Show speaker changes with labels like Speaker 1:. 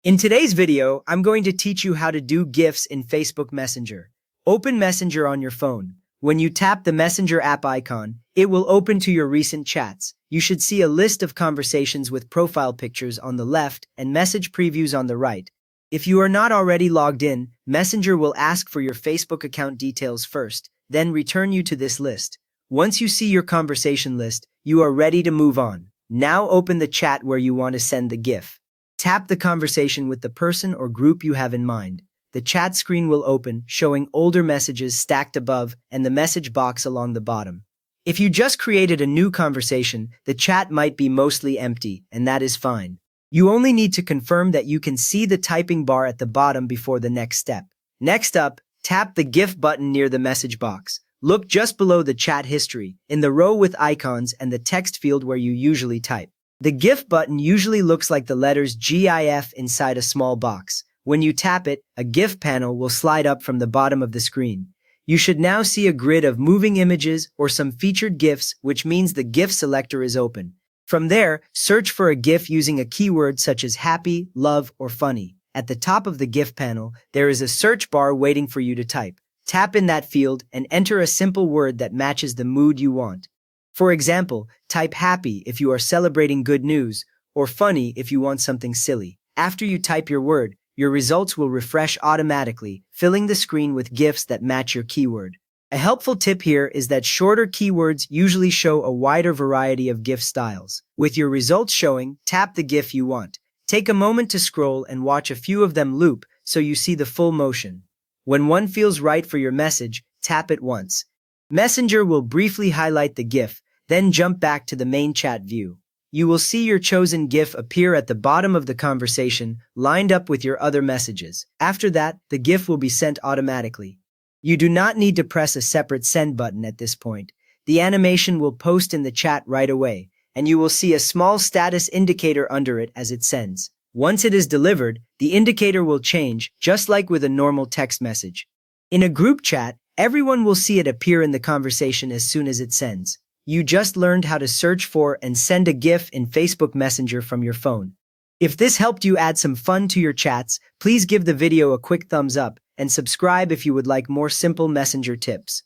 Speaker 1: In today's video, I'm going to teach you how to do GIFs in Facebook Messenger. Open Messenger on your phone. When you tap the Messenger app icon, it will open to your recent chats. You should see a list of conversations with profile pictures on the left and message previews on the right. If you are not already logged in, Messenger will ask for your Facebook account details first, then return you to this list. Once you see your conversation list, you are ready to move on. Now open the chat where you want to send the GIF. Tap the conversation with the person or group you have in mind. The chat screen will open, showing older messages stacked above and the message box along the bottom. If you just created a new conversation, the chat might be mostly empty, and that is fine. You only need to confirm that you can see the typing bar at the bottom before the next step. Next up, tap the GIF button near the message box. Look just below the chat history, in the row with icons and the text field where you usually type. The GIF button usually looks like the letters GIF inside a small box. When you tap it, a GIF panel will slide up from the bottom of the screen. You should now see a grid of moving images or some featured GIFs, which means the GIF selector is open. From there, search for a GIF using a keyword such as happy, love, or funny. At the top of the GIF panel, there is a search bar waiting for you to type. Tap in that field and enter a simple word that matches the mood you want. For example, type happy if you are celebrating good news, or funny if you want something silly. After you type your word, your results will refresh automatically, filling the screen with GIFs that match your keyword. A helpful tip here is that shorter keywords usually show a wider variety of GIF styles. With your results showing, tap the GIF you want. Take a moment to scroll and watch a few of them loop so you see the full motion. When one feels right for your message, tap it once. Messenger will briefly highlight the GIF, then jump back to the main chat view. You will see your chosen GIF appear at the bottom of the conversation, lined up with your other messages. After that, the GIF will be sent automatically. You do not need to press a separate send button at this point. The animation will post in the chat right away, and you will see a small status indicator under it as it sends. Once it is delivered, the indicator will change, just like with a normal text message. In a group chat, everyone will see it appear in the conversation as soon as it sends. You just learned how to search for and send a GIF in Facebook Messenger from your phone. If this helped you add some fun to your chats, please give the video a quick thumbs up and subscribe if you would like more simple Messenger tips.